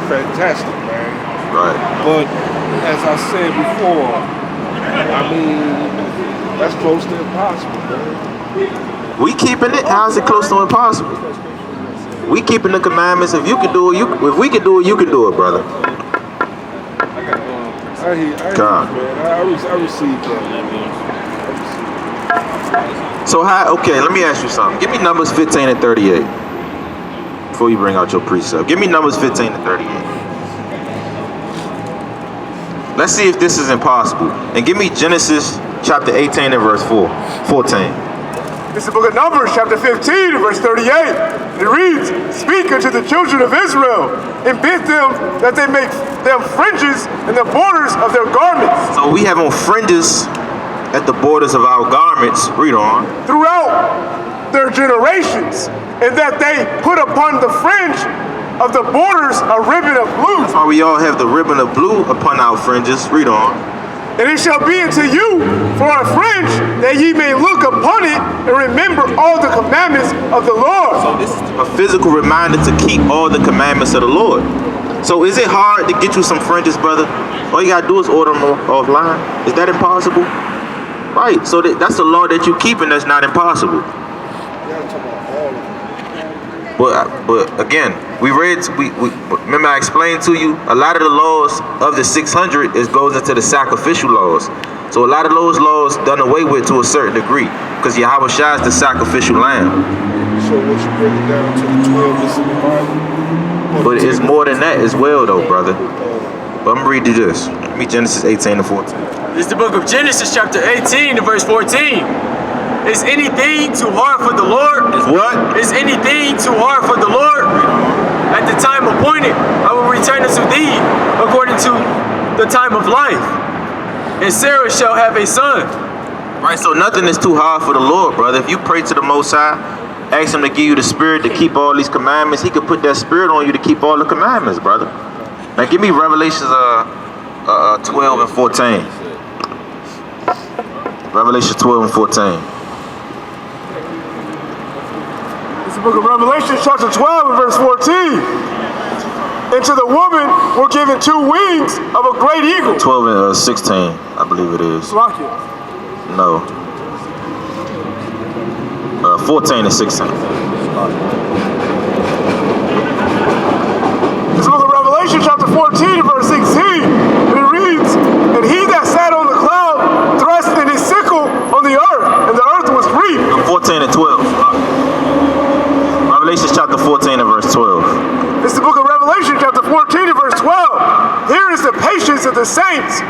fantastic, man. Right. But as I said before, I mean, that's close to impossible, man. We keeping it? How is it close to impossible? We keeping the commandments. If you can do it, if we can do it, you can do it, brother. I hear God. man. I received that, man. So okay, let me ask you something. Give me Numbers 15 and 38 before you bring out your precept. Give me Numbers 15 and 38. Let's see if this is impossible. And give me Genesis chapter 18 and verse 14. This is the book of Numbers, chapter 15, verse 38. It reads, "Speak unto the children of Israel, and bid them that they make them fringes in the borders of their garments." So we have on fringes at the borders of our garments. Read on. "Throughout their generations, and that they put upon the fringe of the borders a ribbon of blue." That's why we all have the ribbon of blue upon our fringes. Read on. "And it shall be unto you for a fringe, that ye may look upon it and remember all the commandments of the Lord." So this is a physical reminder to keep all the commandments of the Lord. So is it hard to get you some fringes, brother? All you gotta do is order them offline. Is that impossible? Right. So that's the law that you keep, and that's not impossible. But again, we remember I explained to you a lot of the laws of the 600 goes into the sacrificial laws. So a lot of those laws done away with to a certain degree because Yahweh Shai is the sacrificial lamb. So what you bring it down to the 12 is in the Bible? But it's more than that as well, though, brother. But I'm gonna read you this. Give me Genesis 18 and 14. This is the book of Genesis, chapter 18 and verse 14. "Is anything too hard for the Lord?" Is what? "Is anything too hard for the Lord? At the time appointed, I will return unto thee according to the time of life. And Sarah shall have a son." Right, so nothing is too hard for the Lord, brother. If you pray to the Most High, ask Him to give you the spirit to keep all these commandments, He could put that spirit on you to keep all the commandments, brother. Now give me Revelations 12 and 14. Revelation 12 and 14. The book of Revelation, chapter 12, and verse 14. "And to the woman were given 2 wings of a great eagle." 12 and 16, I believe it is. Slakia. No. 14 and 16. This is the book of Revelation, chapter 14, and verse 16. And it reads, "And he that sat on the cloud thrust in his sickle on the earth, and the earth was reaped." 14 and 12. Revelation chapter 14 and verse 12. This is the book of Revelation, chapter 14 and verse 12. "Here is the patience of the saints.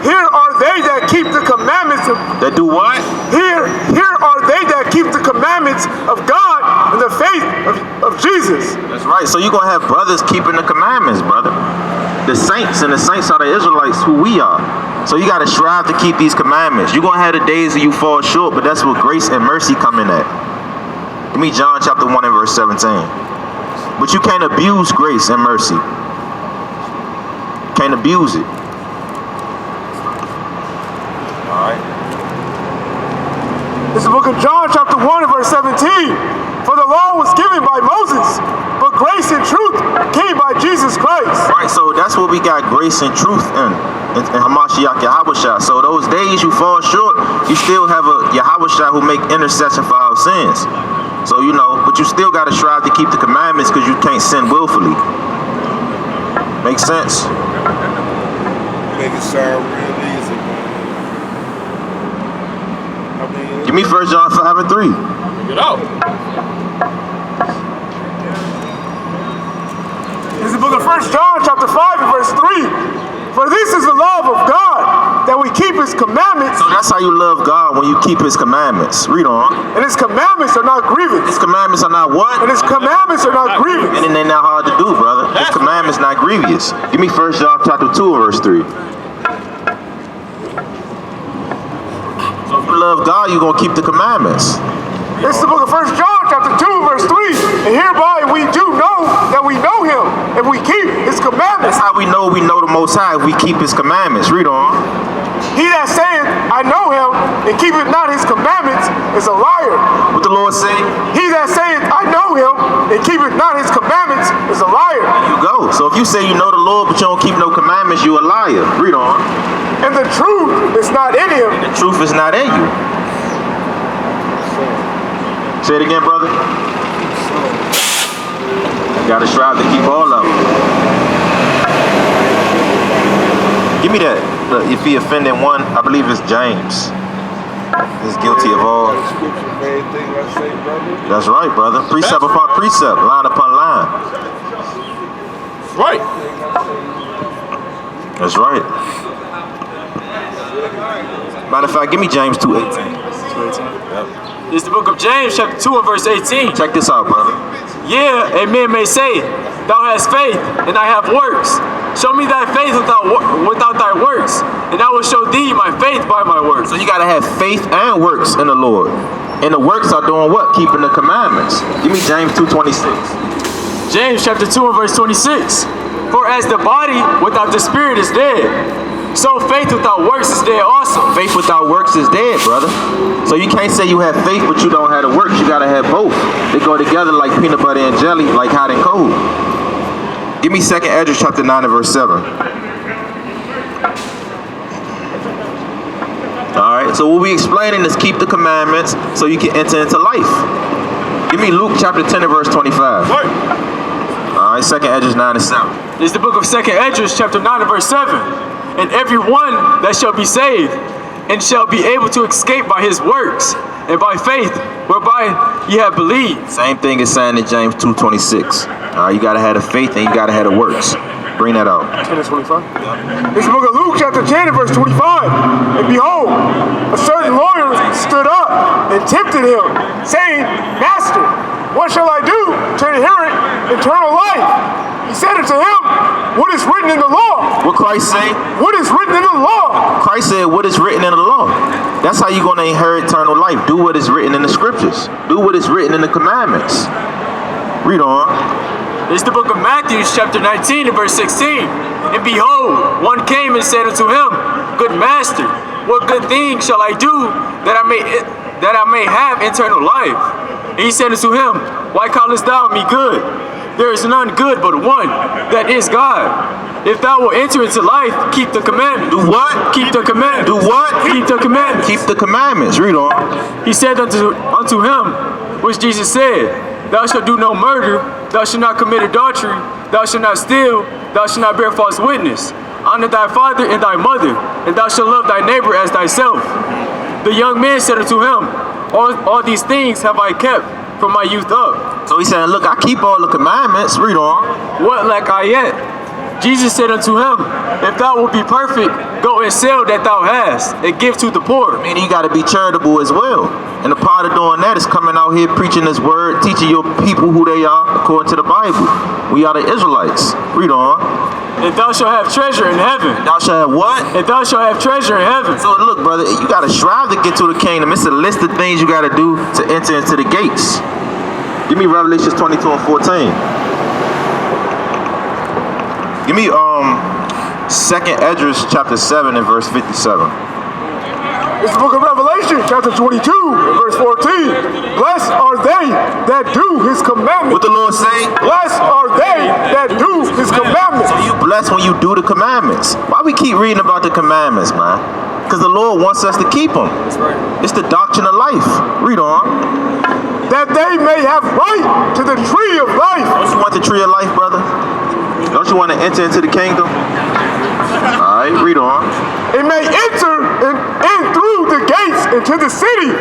Here are they that keep the commandments of..." That do what? Here are they that keep the commandments of God and the faith of Jesus. That's right. So you're going to have brothers keeping the commandments, brother. The saints, and the saints are the Israelites who we are. So you got to strive to keep these commandments. You're going to have the days that you fall short, but that's where grace and mercy come in at. Give me John chapter 1 and verse 17. But you can't abuse grace and mercy. Can't abuse it. Alright. This is the book of John, chapter 1 and verse 17. "For the law was given by Moses, but grace and truth came by Jesus Christ." Right, so that's what we got grace and truth in Hamashiach Yahweh Shai. So those days you fall short, you still have a Yahweh Shai who make intercession for our sins. So, but you still got to strive to keep the commandments because you can't sin willfully. Make sense? Make it sound real easy, man. Give me 1 John 5 and 3. Get out. This is the book of 1 John, chapter 5 and verse 3. "For this is the love of God, that we keep His commandments." So that's how you love God, when you keep His commandments. Read on. "And His commandments are not grievous." His commandments are not what? "And His commandments are not grievous." And they're not hard to do, brother. His commandments not grievous. Give me 1 John chapter 2 verse 3. So if you love God, you're going to keep the commandments. This is the book of 1 John, chapter 2, verse 3. "And hereby we do know that we know Him, if we keep His commandments." That's how we know the Most High, if we keep His commandments. Read on. "He that saith, I know Him, and keepeth not His commandments, is a liar." What the Lord say? "He that saith, I know Him, and keepeth not His commandments, is a liar." There you go. So So if you say you know the Lord, but you don't keep no commandments, you a liar. Read on. And the truth is not in him. The truth is not in you. Say it again, brother. You gotta strive to keep all of them. Give me that. If he offended one, I believe it's James. He's guilty of all. That's right, brother. Precept upon precept, line upon line. Right. That's right. Matter of fact, give me James 2:18. 2:18. Yep. It's the book of James, chapter 2 and verse 18. Check this out, brother. Yeah, a man may say, thou hast faith, and I have works. Show me thy faith without thy works, and I will show thee my faith by my works. So you gotta have faith and works in the Lord. And the works are doing what? Keeping the commandments. Give me James 2:26. James chapter 2 and verse 26. For as the body without the spirit is dead, so faith without works is dead also. Faith without works is dead, brother. So you can't say you have faith, but you don't have the works. You gotta have both. They go together like peanut butter and jelly, like hot and cold. Give me 2nd Ezra chapter 9 and verse 7. Alright, so what we explaining is keep the commandments so you can enter into life. Give me Luke chapter 10 and verse 25. Alright, 2nd Ezra 9 and 7. This is the book of 2nd Ezra chapter 9 and verse 7. And every one that shall be saved and shall be able to escape by his works and by faith whereby ye have believed. Same thing is saying in James 2:26. You gotta have the faith and you gotta have the works. Bring that out. 10 and 25. This is the book of Luke chapter 10 and verse 25. And behold, a certain lawyer stood up and tempted him, saying, Master, what shall I do to inherit eternal life? He said unto him, what is written in the law? What Christ say? What is written in the law? Christ said, what is written in the law? That's how you're going to inherit eternal life. Do what is written in the scriptures. Do what is written in the commandments. Read on. It's the book of Matthew, chapter 19 and verse 16. And behold, one came and said unto him, Good master, what good thing shall I do that I may have eternal life? And he said unto him, Why callest thou me good? There is none good but one, that is God. If thou wilt enter into life, keep the commandments. Do what? Keep the commandments. Do what? Keep the commandments. Keep the commandments. Read on. He said unto him, which Jesus said, Thou shalt do no murder, thou shalt not commit adultery, thou shalt not steal, thou shalt not bear false witness. Honor thy father and thy mother, and thou shalt love thy neighbor as thyself. The young man said unto him, All these things have I kept from my youth up. So he said, look, I keep all the commandments. Read on. What lack I yet? Jesus said unto him, If thou wilt be perfect, go and sell that thou hast, and give to the poor. Meaning you got to be charitable as well. And a part of doing that is coming out here preaching this word, teaching your people who they are according to the Bible. We are the Israelites. Read on. And thou shalt have treasure in heaven. Thou shalt have what? And thou shalt have treasure in heaven. So look, brother, you got to strive to get to the kingdom. It's a list of things you got to do to enter into the gates. Give me Revelation 22 and 14. Give me 2nd Ezra chapter 7 and verse 57. It's the book of Revelation, chapter 22, verse 14. Blessed are they that do his commandments. What the Lord say? Blessed are they that do his commandments. So you blessed when you do the commandments. Why we keep reading about the commandments, man? Because the Lord wants us to keep them. That's right. It's the doctrine of life. Read on. That they may have right to the tree of life. Don't you want the tree of life, brother? Don't you want to enter into the kingdom? All right, read on. It may enter in through the gates into the city.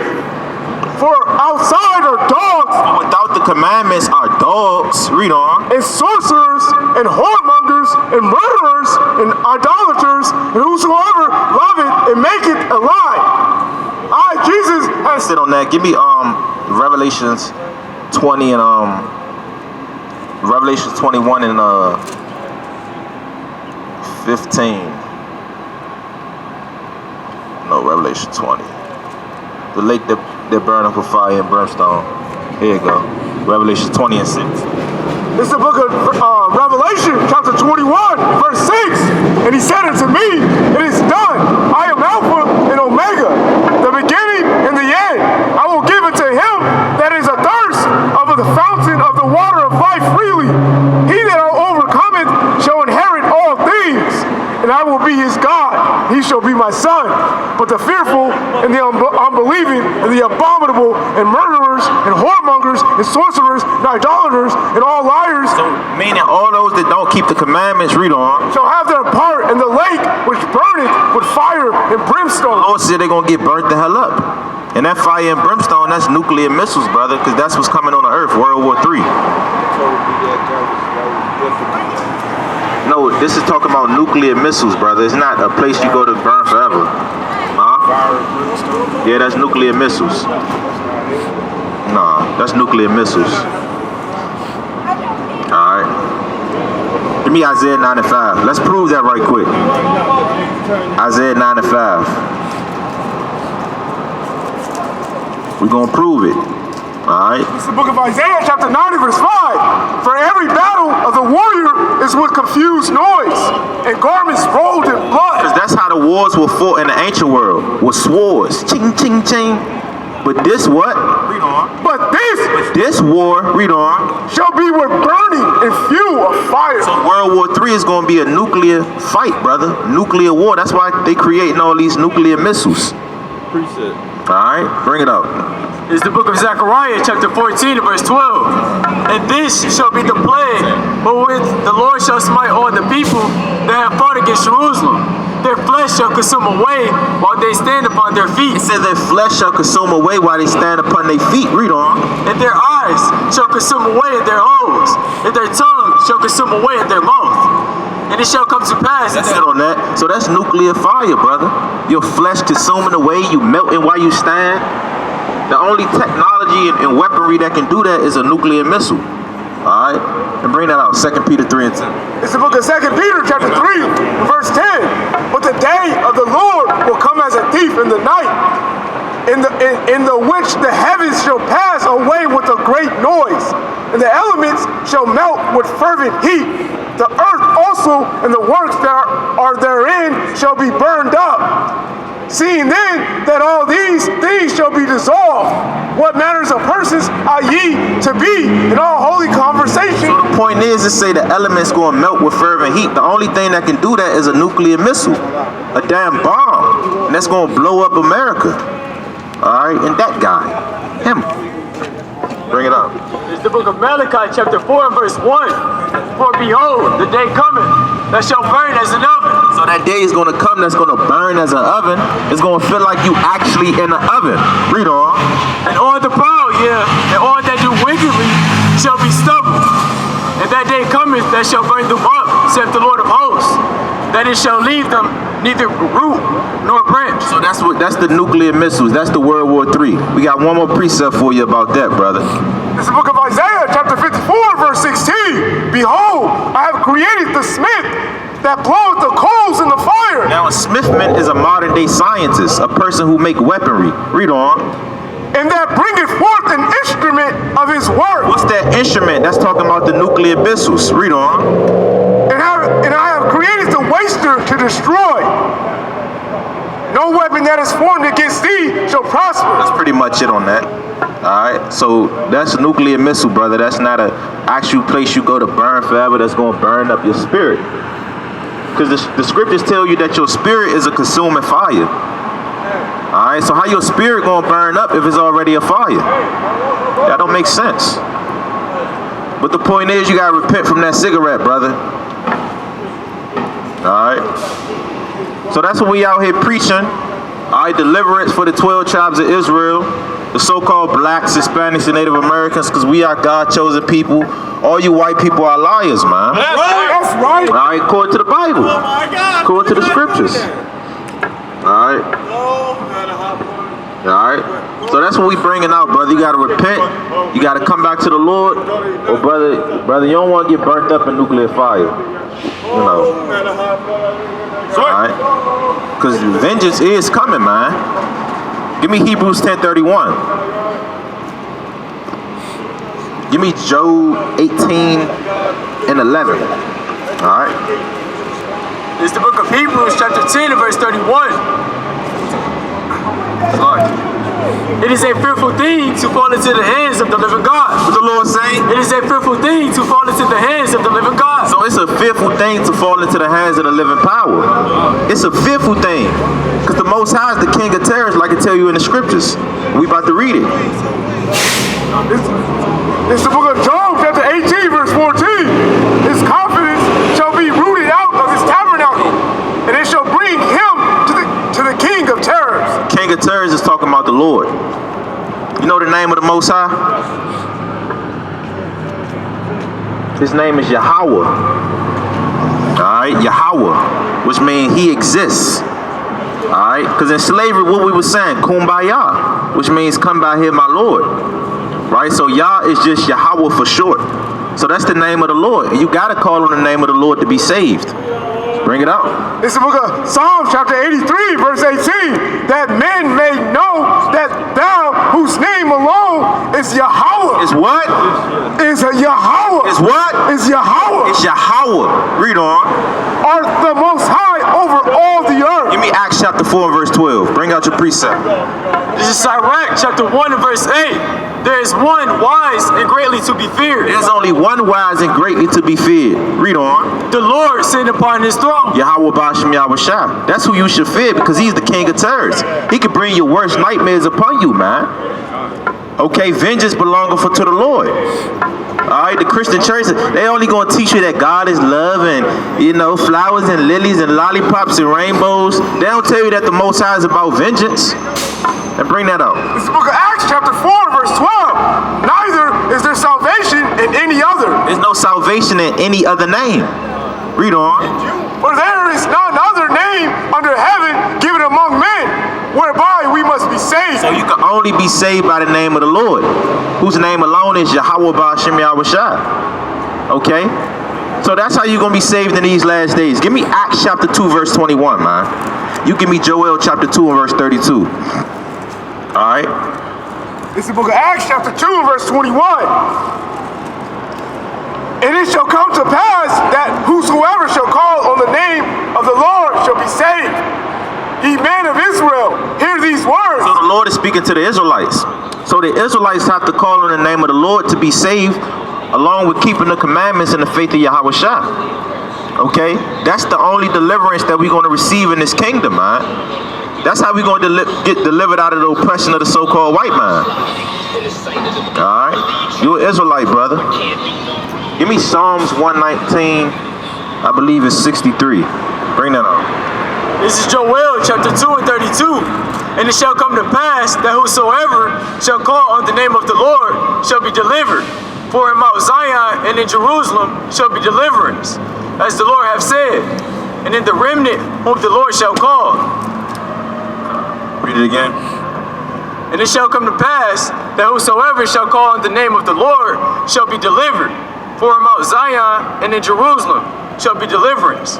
For outside are dogs. Without the commandments are dogs. Read on. And sorcerers, and whoremongers, and murderers, and idolaters, and whosoever loveth and maketh a lie. Jesus has Sit on that. Give me Revelations 20 and Revelations 21 and 15. No, Revelation 20. The lake that burneth with fire and brimstone. Here you go. Revelation 20 and 6. This is the book of Revelation, chapter 21, verse 6. And he said unto me, It is done. I am Alpha and Omega, the beginning and the end. I will give it to him that is athirst of the fountain of the water of life freely. He that overcometh and I will be his God. He shall be my son. But the fearful and the unbelieving and the abominable and murderers and whoremongers and sorcerers and idolaters and all liars, So meaning all those that don't keep the commandments, read on. shall have their part in the lake which burneth with fire and brimstone. Lord said they're going to get burnt the hell up. And that fire and brimstone, that's nuclear missiles, brother, because that's what's coming on the earth, World War III. told me that was different. No, this is talking about nuclear missiles, brother. It's not a place you go to burn forever. Huh? Fire and brimstone. Yeah, that's nuclear missiles. Nah, that's nuclear missiles. Alright. Give me Isaiah 9:5. Let's prove that right quick. Isaiah 9:5. We're gonna prove it. Alright? It's the book of Isaiah, chapter 90, verse 5. For every battle of the warrior is with confused noise, and garments rolled in blood. Because that's how the wars were fought in the ancient world, with swords. Ching, ching, ching. But this what? Read on. But This war, read on. shall be with burning and fuel of fire. So World War III is going to be a nuclear fight, brother. Nuclear war. That's why they creating all these nuclear missiles. Preset. Alright, bring it up. It's the book of Zechariah, chapter 14, and verse 12. And this shall be the plague wherewith the Lord shall smite all the people that have fought against Jerusalem. Their flesh shall consume away while they stand upon their feet. It says their flesh shall consume away while they stand upon their feet. Read on. And their eyes shall consume away in their holes, and their tongue shall consume away in their mouth. And it shall come to pass That's it on that. So that's nuclear fire, brother. Your flesh consuming away, you melting while you stand. The only technology and weaponry that can do that is a nuclear missile. Alright? And bring that out. 2 Peter 3 and 10. It's the book of 2 Peter, chapter 3, verse 10. But the day of the Lord will come as a thief in the night, in the which the heavens shall pass away with a great noise, and the elements shall melt with fervent heat. The earth also and the works that are therein shall be burned up. Seeing then that all these things shall be dissolved, what manners of persons are ye to be in all holy conversation? So the point is to say the elements going to melt with fervent heat. The only thing that can do that is a nuclear missile, a damn bomb, and that's going to blow up America. All right, and that guy, him. Bring it up. It's the book of Malachi, chapter 4, and verse 1. For behold, the day cometh that shall burn as an oven. So that day is going to come that's going to burn as an oven. It's going to feel like you actually in an oven. Read on. And all the proud, and all that do wickedly shall be stubble. And that day cometh that shall burn them up, saith the Lord of hosts, that it shall leave them neither root nor branch. So that's the nuclear missiles. That's the World War III. We got one more precept for you about that, brother. It's the book of Isaiah, chapter 54, verse 16. Behold, I have created the smith that bloweth the coals in the fire. Now a smithman is a modern day scientist, a person who make weaponry. Read on. And that bringeth forth an instrument of his work. What's that instrument? That's talking about the nuclear missiles. Read on. And I have created the waster to destroy. No weapon that is formed against thee shall prosper. That's pretty much it on that. Alright, so that's a nuclear missile, brother. That's not an actual place you go to burn forever that's going to burn up your spirit. Because the scriptures tell you that your spirit is a consuming fire. Alright, so how your spirit going to burn up if it's already a fire? That don't make sense. But the point is, you got to repent from that cigarette, brother. Alright. So that's what we out here preaching. Alright, deliverance for the 12 tribes of Israel. The so-called blacks, Hispanics, and Native Americans, because we are God-chosen people. All you white people are liars, man. That's right. Alright, according to the Bible. According to the scriptures. Alright. Alright. So that's what we bringing out, brother. You got to repent. You got to come back to the Lord. Or, brother, you don't want to get burnt up in nuclear fire. You know. Alright? Because vengeance is coming, man. Give me Hebrews 10:31. Give me Job 18 and 11. Alright? It's the book of Hebrews, chapter 10, and verse 31. Sorry. It is a fearful thing to fall into the hands of the living God. What the Lord say? It is a fearful thing to fall into the hands of the living God. So it's a fearful thing to fall into the hands of the living power. It's a fearful thing. Because the Most High is the king of terrors, like I tell you in the scriptures. We about to read it. It's the book of Job, chapter 18, verse 14. His confidence shall be rooted out of his tabernacle, and it shall bring him to the king of terrors. King of terrors is talking about the Lord. You know the name of the Most High? His name is Yahweh. Alright, Yahweh, which means he exists. Alright, because in slavery, what we were saying, kumbaya, which means come by here, my Lord. Right, so Yah is just Yahweh for short. So that's the name of the Lord. And you got to call on the name of the Lord to be saved. Bring it out. It's the book of Psalms, chapter 83, verse 18. That men may know that thou, whose name alone is Yahweh. Is what? Is a Yahweh. Is what? Is Yahweh. It's Yahweh. Read on. Art the most high over all the earth. Give me Acts chapter 4 and verse 12. Bring out your precept. This is Sirach chapter 1 and verse 8. There is one wise and greatly to be feared. There's only one wise and greatly to be feared. Read on. The Lord sitting upon his throne. Yahweh Bashim Yahushua. That's who you should fear because he's the king of terrors. He could bring your worst nightmares upon you, man. Okay, vengeance belongeth to the Lord. Alright, the Christian church, they only gonna teach you that God is love and, you know, flowers and lilies and lollipops and rainbows. They don't tell you that the Most High is about vengeance. And bring that out. It's the book of Acts, chapter 4, verse 12. Neither is there salvation in any other. There's no salvation in any other name. Read on. For there is none other name under heaven given among men, whereby we must be saved. So you can only be saved by the name of the Lord, whose name alone is Yahweh Ba'Shem Yahushua. Okay? So that's how you're going to be saved in these last days. Give me Acts chapter 2, verse 21, man. You give me Joel chapter 2 and verse 32. Alright? It's the book of Acts, chapter 2, verse 21. And it shall come to pass that whosoever shall call on the name of the Lord shall be saved. Ye men of Israel, hear these words. So the Lord is speaking to the Israelites. So the Israelites have to call on the name of the Lord to be saved, along with keeping the commandments and the faith of Yahweh Shah. Okay? That's the only deliverance that we're going to receive in this kingdom, man. That's how we're going to get delivered out of the oppression of the so-called white man. Alright? You're an Israelite, brother. Give me Psalms 119, I believe it's 63. Bring that up. This is Joel chapter 2 and 32. And it shall come to pass that whosoever shall call on the name of the Lord shall be delivered. For in Mount Zion and in Jerusalem shall be deliverance, as the Lord hath said, and in the remnant whom the Lord shall call. Read it again. And it shall come to pass that whosoever shall call on the name of the Lord shall be delivered. For in Mount Zion and in Jerusalem shall be deliverance.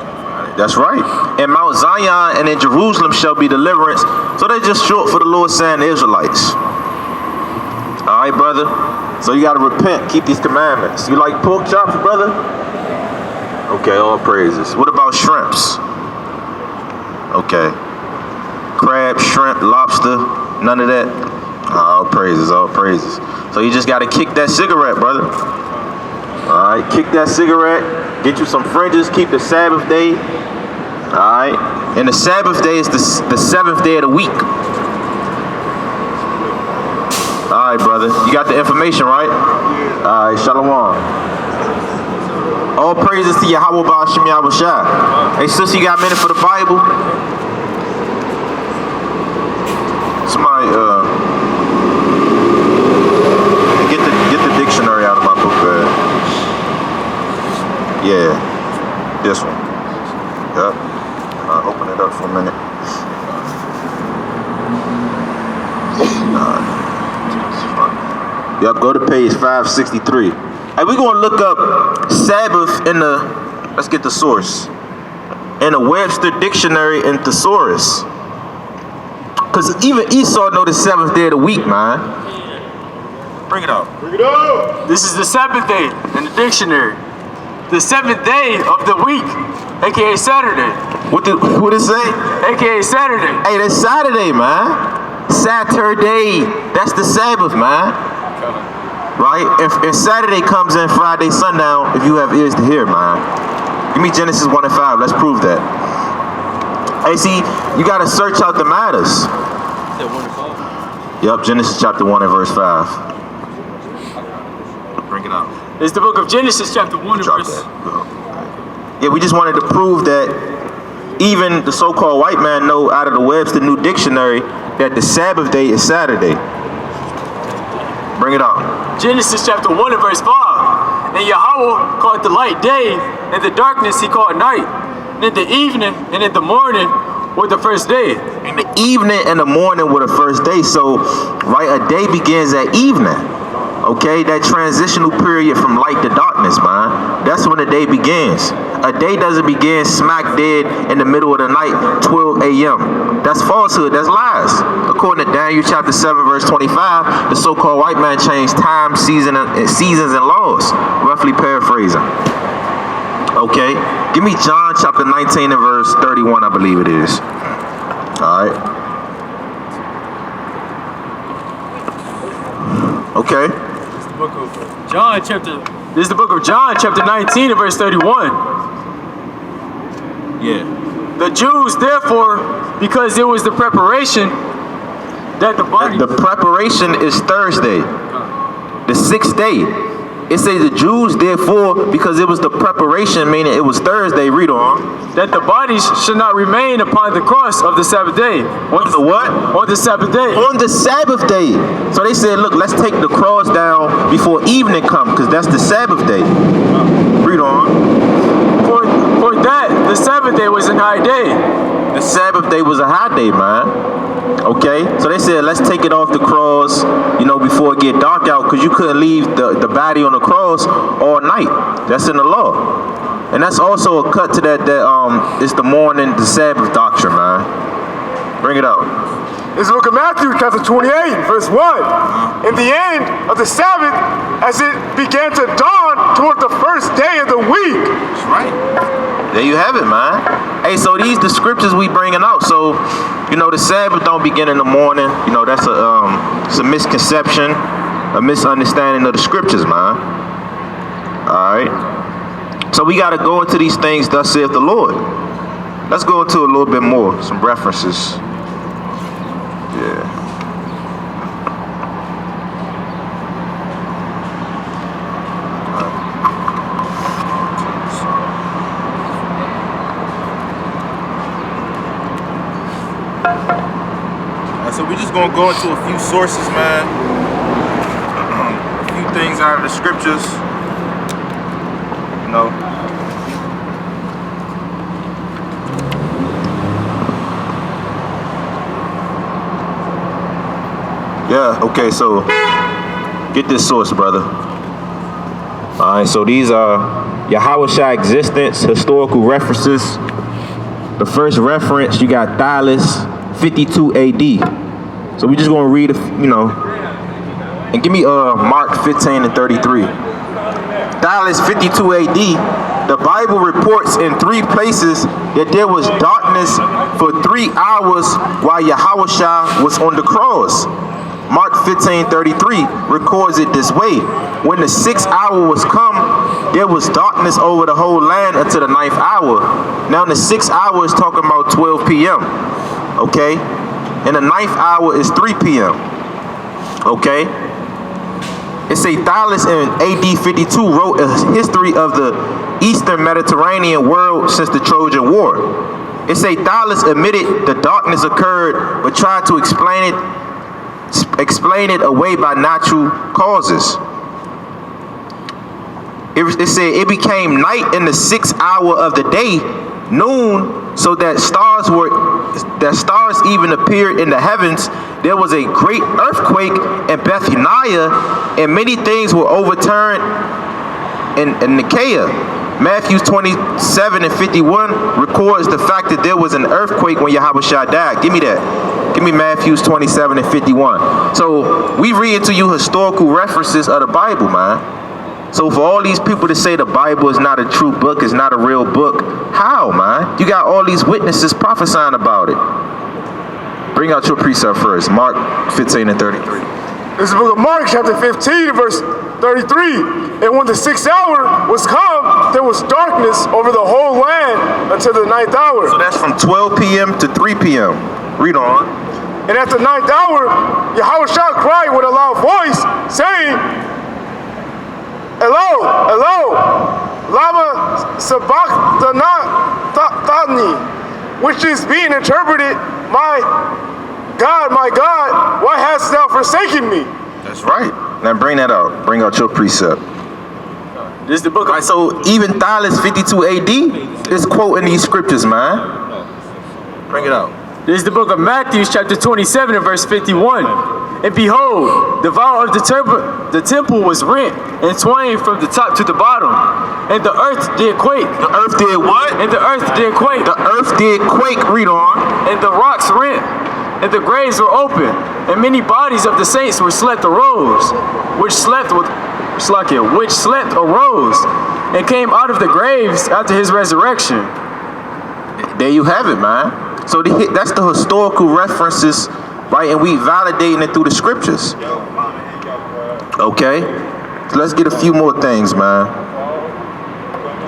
That's right. In Mount Zion and in Jerusalem shall be deliverance. So they're just short for the Lord saying the Israelites. Alright, brother. So you got to repent, keep these commandments. You like pork chops, brother? Okay, all praises. What about shrimps? Okay. Crab, shrimp, lobster, none of that? All praises, all praises. So you just got to kick that cigarette, brother. Alright, kick that cigarette, get you some fringes, keep the Sabbath day. Alright, and the Sabbath day is the 7th day of the week. Alright, brother, you got the information, right? Alright, shalom. All praises to Yahweh Ba'Shem Yahushua. Hey, sister, you got a minute for the Bible? Somebody, get the dictionary out of my book bag. Yeah, this one. Yep. I'll open it up for a minute. Yep, go to page 563. Hey, we're going to look up Sabbath in the, let's get the source, in the Webster Dictionary and Thesaurus. Because even Esau know the 7th day of the week, man. Bring it up. Bring it up. This is the Sabbath day in the dictionary. The 7th day of the week, aka Saturday. What it say? AKA Saturday. Hey, that's Saturday, man. Saturday. That's the Sabbath, man. Right? If Saturday comes in Friday sundown, if you have ears to hear, man. Give me Genesis 1 and 5. Let's prove that. Hey, see, you got to search out the matters. Yep, Genesis chapter 1 and verse 5. Bring it out. It's the book of Genesis chapter 1 and verse... Yeah, we just wanted to prove that even the so-called white man know out of the Webster New Dictionary that the Sabbath day is Saturday. Bring it out. Genesis chapter 1 and verse 5. And Yahweh called the light day, and the darkness he called night. And in the evening and in the morning were the first day. In the evening and the morning were the first day. So, right, a day begins at evening. Okay, that transitional period from light to darkness, man. That's when the day begins. A day doesn't begin smack dead in the middle of the night, 12 a.m. That's falsehood. That's lies. According to Daniel chapter 7, verse 25, the so-called white man changed time, seasons, and laws. Roughly paraphrasing. Okay, give me John chapter 19 and verse 31, I believe it is. All right. Okay. This is the book of John chapter 19 and verse 31. Yeah. The Jews, therefore, because it was the preparation that the body... The preparation is Thursday, the 6th day. It says the Jews, therefore, because it was the preparation, meaning it was Thursday, read on. That the bodies should not remain upon the cross of the Sabbath day. On the what? On the Sabbath day. On the Sabbath day. So they said, look, let's take the cross down before evening comes, because that's the Sabbath day. Read on. For that, the Sabbath day was a high day. The Sabbath day was a high day, man. Okay, so they said let's take it off the cross, before it get dark out, because you couldn't leave the body on the cross all night. That's in the law, and that's also a cut to that it's the morning, the Sabbath doctrine, man. Bring it out. It's the book of Matthew, chapter 28, verse 1. In the end of the Sabbath, as it began to dawn toward the first day of the week. That's right. There you have it, man. Hey, so these the scriptures we bringing out. So, the Sabbath don't begin in the morning. That's it's a misconception, a misunderstanding of the scriptures, man. All right. So we got to go into these things, thus saith the Lord. Let's go into a little bit more, some references. Yeah. So we're just gonna go into a few sources, man. A few things out of the scriptures. Yeah, okay, so get this source, brother. Alright, so these are Yahushua existence, historical references. The first reference, you got Thales, 52 AD. So we're just going to read, and give me Mark 15 and 33. Thales, 52 AD, the Bible reports in 3 places that there was darkness for 3 hours while Yahushua was on the cross. Mark 15:33 records it this way. When the 6th hour was come, there was darkness over the whole land until the 9th hour. Now the 6th hour is talking about 12 p.m. Okay? And the 9th hour is 3 p.m. Okay? It say Thales in AD 52 wrote a history of the Eastern Mediterranean world since the Trojan War. It say Thales admitted the darkness occurred, but tried to explain it away by natural causes. It said it became night in the 6th hour of the day, noon, so that stars even appeared in the heavens. There was a great earthquake in Bethaniah, and many things were overturned in Nicaea. Matthew 27 and 51 records the fact that there was an earthquake when Yahushua died. Give me that. Give me Matthew 27 and 51. So we read to you historical references of the Bible, man. So for all these people to say the Bible is not a true book, it's not a real book, how, man? You got all these witnesses prophesying about it. Bring out your precept first. Mark 15 and 33. This is the book of Mark, chapter 15, verse 33. And when the 6th hour was come, there was darkness over the whole land until the 9th hour. So that's from 12 p.m. to 3 p.m. Read on. And at the 9th hour, Yahushua cried with a loud voice, saying, Elo, Elo, lama sabachthani, which is being interpreted, my God, why hast thou forsaken me? That's right. Now bring that out. Bring out your precept. This is the book. All right, so even Thales 52 AD is quoting these scriptures, man. Bring it out. This is the book of Matthew, chapter 27 and verse 51. And behold, the vow of the temple was rent in twain from the top to the bottom. And the earth did quake. The earth did what? And the earth did quake. The earth did quake. Read on. And the rocks rent. And the graves were open. And many bodies of the saints were slept arose. Which slept arose. And came out of the graves after his resurrection. There you have it, man. So that's the historical references, right? And we validating it through the scriptures. Okay? So let's get a few more things, man.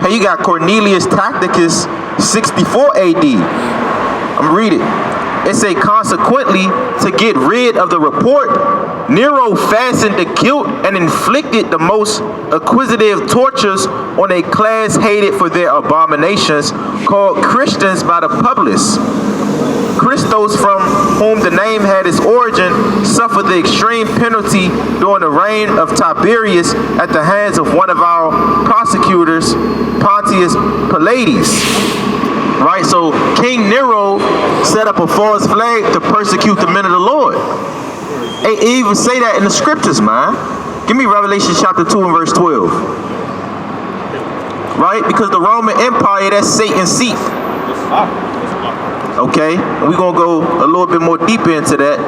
Hey, you got Cornelius Tacticus 64 AD. I'm gonna read it. It say, consequently, to get rid of the report, Nero fastened the guilt and inflicted the most acquisitive tortures on a class hated for their abominations, called Christians by the public. Christos, from whom the name had its origin, suffered the extreme penalty during the reign of Tiberius at the hands of one of our prosecutors, Pontius Pilatus. Right, so King Nero set up a false flag to persecute the men of the Lord. They even say that in the scriptures, man. Give me Revelation chapter 2 and verse 12. Right, because the Roman Empire, that's Satan's seat. Okay, we're going to go a little bit more deeper into that.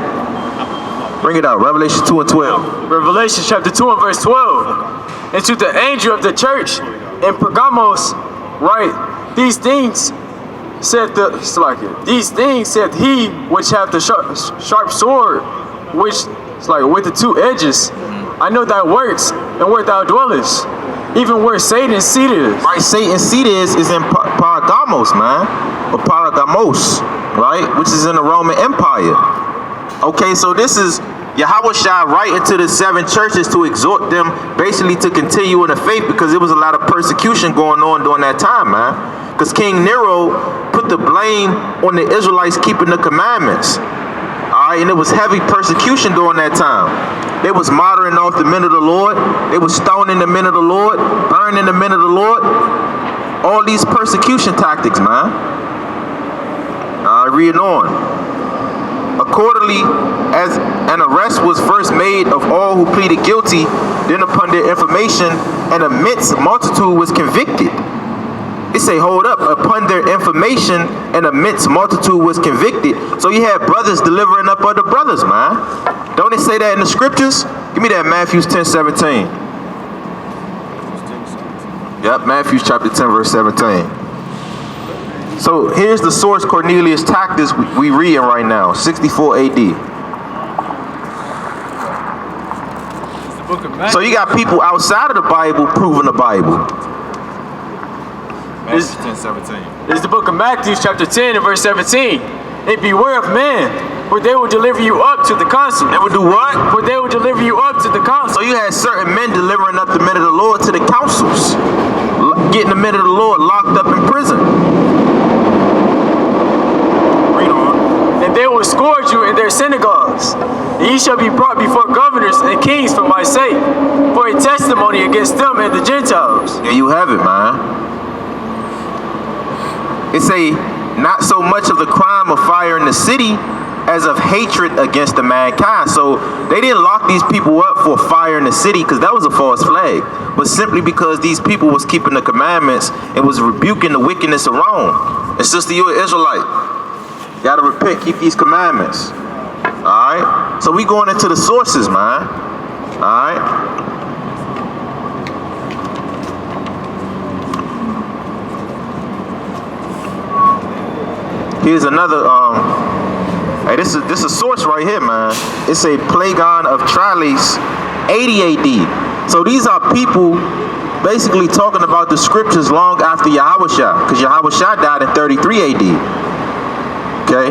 Bring it out, Revelation 2 and 12. Revelation chapter 2 and verse 12. And to the angel of the church in Pergamos, write, these things said he which hath the sharp sword, which is like with the two edges. I know thy works and where thou dwellest, even where Satan's seat is. Right, Satan's seat is in Pergamos, man, or Pergamos, right, which is in the Roman Empire. Okay, so this is Yahushua writing to the 7 churches to exhort them basically to continue in the faith, because there was a lot of persecution going on during that time, man. Because King Nero put the blame on the Israelites keeping the commandments. Alright, and it was heavy persecution during that time. They was martyring off the men of the Lord. They was stoning the men of the Lord, burning the men of the Lord. All these persecution tactics, man. Reading on. Accordingly, as an arrest was first made of all who pleaded guilty, then upon their information, an immense multitude was convicted. It say, hold up, upon their information, an immense multitude was convicted. So you had brothers delivering up other brothers, man. Don't it say that in the scriptures? Give me that Matthew 10:17. Yep, Matthew chapter 10, verse 17. So here's the source Cornelius Tactus we reading right now, 64 AD. So you got people outside of the Bible proving the Bible. Matthew 10:17. This is the book of Matthew, chapter 10 and verse 17. And beware of men, for they will deliver you up to the council. They will do what? For they will deliver you up to the council. So you had certain men delivering up the men of the Lord to the councils, getting the men of the Lord locked up in prison. Read on. And they will scourge you in their synagogues. And ye shall be brought before governors and kings for my sake, for a testimony against them and the Gentiles. There you have it, man. It say, not so much of the crime of fire in the city as of hatred against the mankind. So they didn't lock these people up for fire in the city because that was a false flag, but simply because these people was keeping the commandments and was rebuking the wickedness of Rome. And sister, you an Israelite, you gotta repent, keep these commandments. Alright? So we going into the sources, man. Alright? Here's another Hey, this is a source right here, man. It's a Plagon of Tralles, 80 AD. So these are people basically talking about the scriptures long after Yahushua, because Yahushua died in 33 AD. Okay.